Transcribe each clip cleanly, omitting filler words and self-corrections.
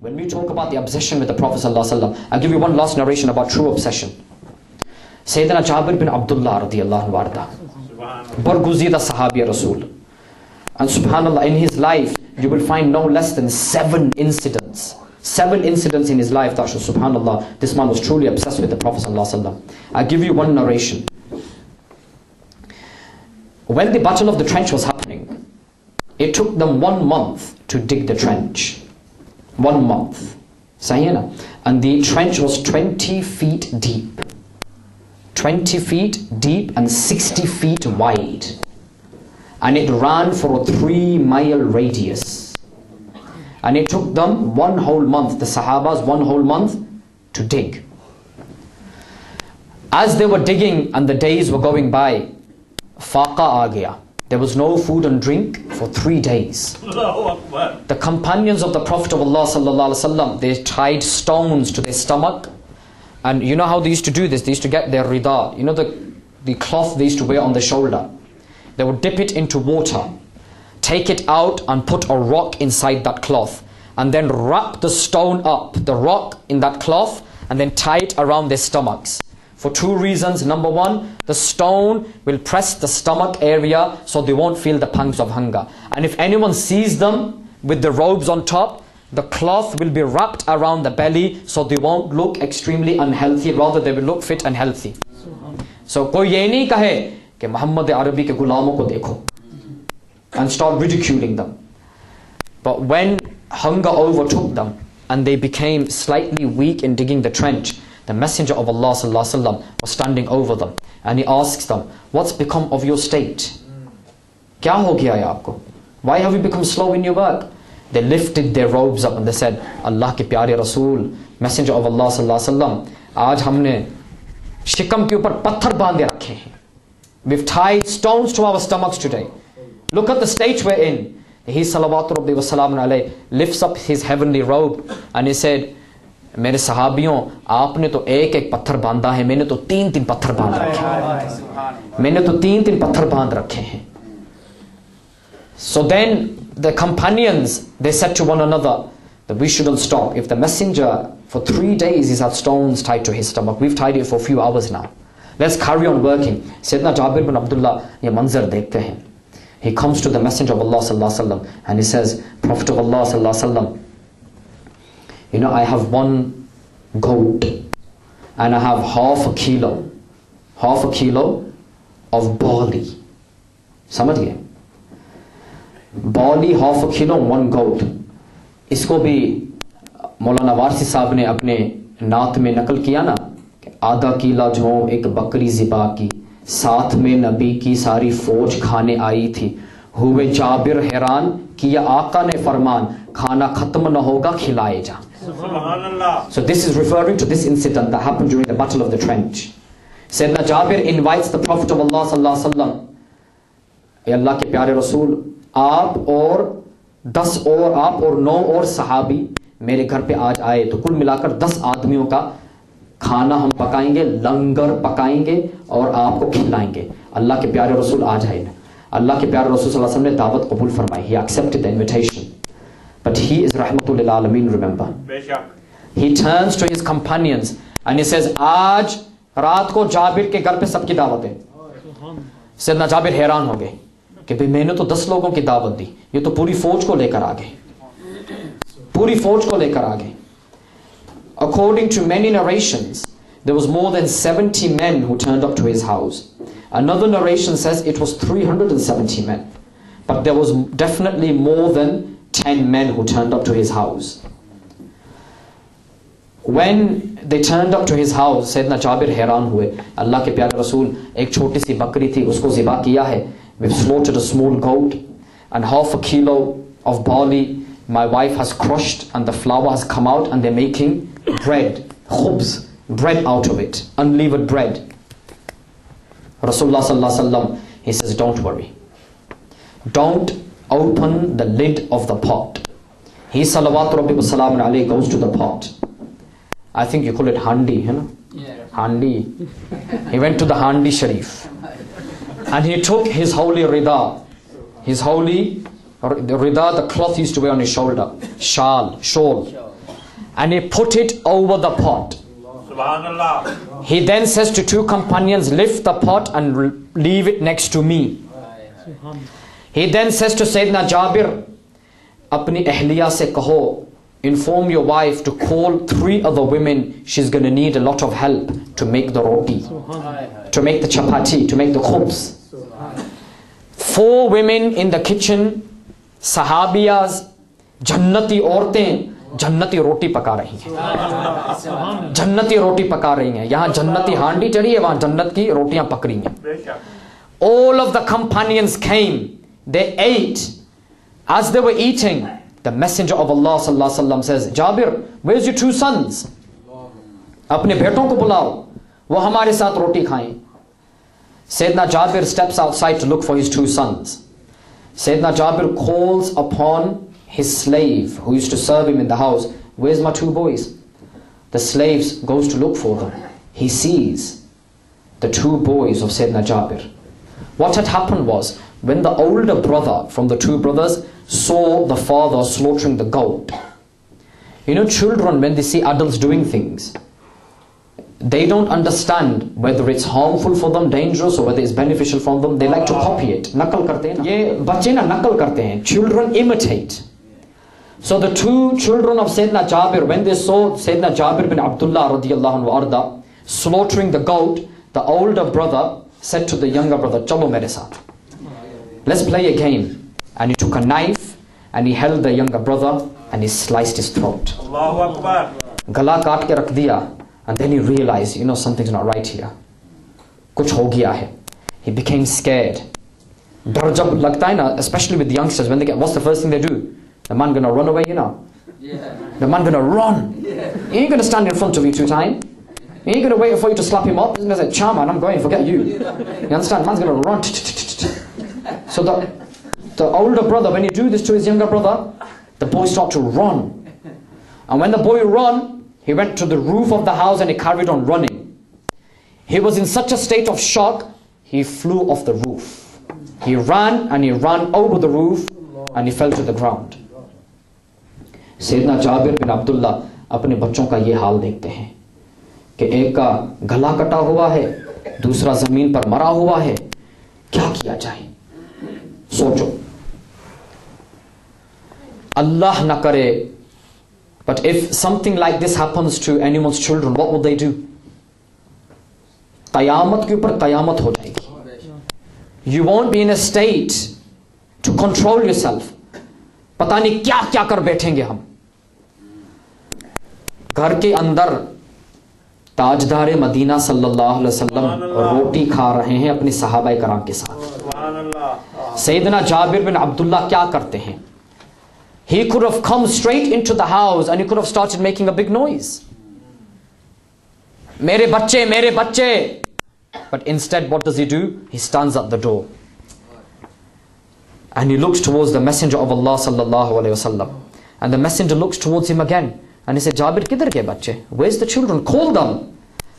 When we talk about the obsession with the Prophet ﷺ, I'll give you one last narration about true obsession. Sayyidina Jabir bin Abdulla radiyallahu anhu, Barguzida Sahabi Rasool. And subhanallah, in his life, you will find no less than 7 incidents. 7 incidents in his life that shows, subhanallah, this man was truly obsessed with the Prophet ﷺ. I'll give you one narration. When the Battle of the Trench was happening, it took them 1 month to dig the trench. 1 month. Sahina. And the trench was 20 feet deep. 20 feet deep and 60 feet wide. And it ran for a 3-mile radius. And it took them 1 whole month, the Sahabas, 1 whole month to dig. As they were digging and the days were going by, Faqa aa gaya. There was no food and drink for 3 days. The companions of the Prophet of Allah sallallahu alaihi wasallam, they tied stones to their stomach. And you know how they used to do this? They used to get their rida, you know the cloth they used to wear on the shoulder. They would dip it into water, take it out and put a rock inside that cloth, and then wrap the stone up, the rock in that cloth, and then tie it around their stomachs. For 2 reasons. Number 1, the stone will press the stomach area so they won't feel the pangs of hunger. And if anyone sees them with the robes on top, the cloth will be wrapped around the belly so they won't look extremely unhealthy, rather they will look fit and healthy. So koi ye nahi kahe कि मोहम्मद अरबी के गुलामों को देखो, and start ridiculing them. But when hunger overtook them and they became slightly weak in digging the trench, the Messenger of Allah sallallahu alaihi wasallam was standing over them and he asks them, what's become of your state? Kya ho gaya hai aapko? Why have you become slow in your work? They lifted their robes up and they said, Allah ke pyare Rasool, Messenger of Allah sallallahu alaihi wasallam, aaj humne shikam ke upar patthar baandhe rakhe hain. We've tied stones to our stomachs today. Look at the state we're in. His sallallahu alaihi lifts up his heavenly robe and he said, मेरे सहाबियों, आपने तो एक पत्थर बांधा है, मैंने तो 3 पत्थर बांध रखे हैं, मैंने तो 3 पत्थर बांध रखे हैं. So then the companions, they said to one another that we shouldn't stop. If the messenger for 3 days he's had stones tied to his stomach, we've tied it for a few hours now, let's carry on working. Sayyidina Jabir bin Abdullah ye manzar dekhte hain. He comes to the Messenger of Allah sallallahu alaihi wasallam and he says, Prophet of Allah sallallahu alaihi wasallam, you know, I have 1 goat and I have half a kilo of barley. समझ गए? Barley, half a kilo, 1 goat. इसको भी मौलाना वारसी साहब ने अपने नात में नकल किया ना, आधा किला जो एक बकरी ज़िबा की, साथ में नबी की सारी फौज खाने आई थी, हुए जाबिर हैरान, किया आका ने फरमान, खाना खत्म न होगा खिलाए जा. So this is referring to this incident that happened during the Battle of the Trench. Sayyidina Jabir invites the Prophet of Allah sallallahu alaihi wasallam, ए अल्लाह के प्यारे रसूल, आप और 10 और आप और 9 और सहाबी मेरे घर पे आज आए, तो कुल मिलाकर 10 आदमियों का खाना हम पकाएंगे, लंगर पकाएंगे और आपको खिलाएंगे. अल्लाह के प्यारे रसूल आ जाए. अल्लाह के प्यारे रसूल सल्लल्लाहु अलैहि वसल्लम ने दावत कबूल फरमाई. He accepted the invitation. But he is rahmatul lil alameen, remember. He turns to his companions and he says, आज रात को जाबिर के घर पे सबकी दावत है. सैयदना जाबिर हैरान हो गए कि भाई मैंने तो 10 लोगों की दावत दी, ये तो पूरी फौज को लेकर आ गए, पूरी फौज को लेकर आ गए. According to many narrations, there was more than 70 men who turned up to his house. Another narration says it was 370 men. But there was definitely more than 10 men who turned up to his house. When they turned up to his house, Sayyidina Jabir हैरान हुए. अल्लाह के प्यारे रसूल, एक छोटी सी बकरी थी, उसको ज़िबा किया है. We've slaughtered a small goat and half a kilo of barley my wife has crushed and the flour has come out and they're making bread, khubz, bread out of it, unleavened bread. Rasulullah sallallahu alaihi wasallam, he says, don't worry. Don't open the lid of the pot. He salawatu rabbi wa salamun alayhi goes to the pot. I think you call it handi, you know? Yeah. Handi. He went to the handi sharif. And he took his holy rida. His holy, the rida, the cloth he used to wear on his shoulder. Shawl. and he put it over the pot. Subhanallah. He then says to two companions, lift the pot and leave it next to me. He then says to Sayyidina Jabir, apni ahliya se kaho, inform your wife to call 3 other women. She's going to need a lot of help to make the roti, to make the chapati, to make the khubz. 4 women in the kitchen, sahabiyas, jannati औरतें जन्नती रोटी पका रही हैं, जन्नती रोटी पका रही हैं. यहाँ जन्नती हांडी चढ़ी है, वहाँ जन्नत की रोटियां पक रही हैं. All of the companions came, they ate. As they were eating, the Messenger of Allah sallallahu alaihi wasallam says, Jabir, where's your 2 sons? अपने बेटों को बुलाओ, वो हमारे साथ रोटी खाएं. Sayyidina Jabir steps outside to look for his 2 sons. Sayyidina Jabir calls upon his slave who used to serve him in the house. Where's my 2 boys? The slave goes to look for them. He sees the 2 boys of Sayyidina Jabir. What had happened was, when the older brother from the 2 brothers saw the father slaughtering the goat, you know, children, when they see adults doing things, they don't understand whether it's harmful for them, dangerous, or whether it's beneficial for them. They like to copy it. Nakal karte hain na. Ye bacche na nakal karte hain. Children imitate. So the 2 children of Sayyidina Jabir, when they saw Sayyidina Jabir bin Abdulla radiyallahu anhu arda slaughtering the goat, the older brother said to the younger brother, Chalo mere saath, let's play a game. And he took a knife and he held the younger brother and he sliced his throat. Allahu Akbar. Gala kaat ke rakh diya. And then he realized, you know, something's not right here. Kuch ho gaya hai. He became scared. Dar jab lagta hai na, especially with the youngsters, when they get, what's the first thing they do? The man gonna run away, you know. Yeah. The man gonna run. Yeah. He ain't gonna stand in front of you 2 times. He ain't gonna wait for you to slap him up. He's gonna say, Chairman, I'm going, forget you. You understand? Man's gonna run. So the older brother, when you do this to his younger brother, the boy start to run. And when the boy run, he went to the roof of the house and he carried on running. He was in such a state of shock, he flew off the roof. He ran and he ran over the roof and he fell to the ground. Sayyidina Jabir bin Abdullah अपने बच्चों का ये हाल देखते हैं कि एक का गला कटा हुआ है, दूसरा जमीन पर मरा हुआ है. क्या किया जाए? सोचो. Allah na करे, but if something like this happens to anyone's children, what will they do? क़यामत के ऊपर क़यामत हो जाएगी. You won't be in a state to control yourself. पता नहीं क्या क्या कर बैठेंगे हम. घर के अंदर ताजदार मदीना सल्लल्लाहु अलैहि वसल्लम रोटी खा रहे हैं अपने सहाबाए कराम के साथ. सैयदना जाबिर बिन अब्दुल्ला क्या करते हैं? He could have come straight into the house and he could have started making a big noise. Mere bacche, mere bacche. But instead, what does he do? He stands at the door. And he looks towards the Messenger of Allah sallallahu alaihi wasallam. And the Messenger looks towards him again. And he said, Jabir, kidhar ke bacche? Where's the children? Call them.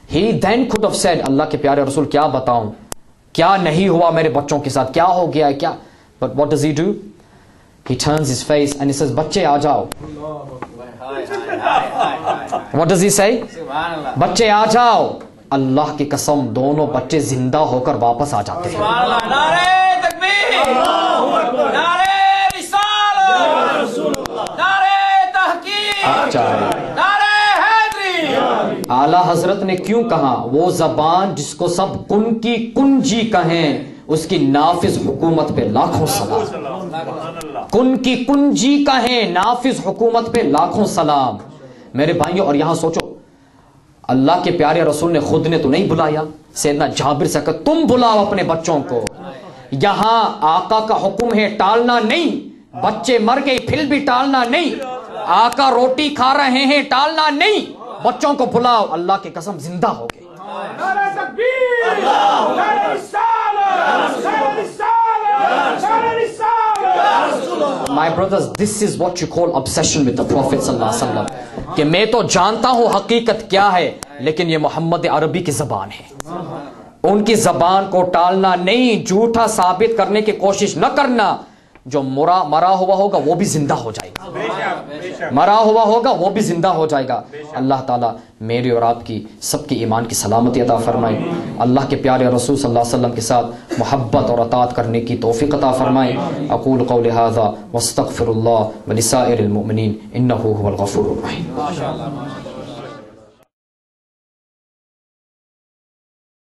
He then could have said, Allah ke pyare Rasul, kya bataun? Kya nahi hua mere bachon ke saath? Kya ho gaya? Kya? But what does he do? He turns his face and he says, Bacche aa jao. What does he say? Bacche aa jao. Allah ki qasam, dono bacche zinda hokar wapas aa jate hain. Nare takbir. Nare risalah. Ya Rasoolullah. Nare tahqiq. Nare Hadri. आला हजरत ने क्यों कहा, वो जबान जिसको सब कुन की कुंजी कहें, उसकी नाफिज हुकूमत पे लाखों सलाम. कुन की कुंजी कहें, नाफिज हुकूमत पे लाखों सलाम. मेरे भाइयों, और यहां सोचो, अल्लाह के प्यारे रसूल ने खुद ने तो नहीं बुलाया. सैयदना जाबिर से कहा, तुम बुलाओ अपने बच्चों को. यहां आका का हुक्म है, टालना नहीं. बच्चे मर गए फिर भी टालना नहीं. आका रोटी खा रहे हैं, टालना नहीं. बच्चों को बुलाओ. अल्लाह की कसम जिंदा हो गए. My brothers, this is what you call obsession with the Prophet sallallahu alaihi wasallam. कि मैं तो जानता हूं हकीकत क्या है, लेकिन ये मोहम्मद अरबी की जबान है. उनकी जबान को टालना नहीं, झूठा साबित करने की कोशिश न करना. جو مرا ہوا ہوگا وہ بھی زندہ ہو جائے گا، مرا ہوا ہوگا وہ بھی زندہ ہو جائے گا۔ اللہ تعالیٰ میرے اور آپ کی سب کی ایمان کی سلامتی عطا فرمائے، اللہ کے پیارے رسول صلی اللہ علیہ وسلم کے ساتھ محبت اور اطاعت کرنے کی توفیق عطا فرمائے۔ اقول قولی ھذا واستغفر اللہ ولسائر المؤمنین انہ هو الغفور الرحیم۔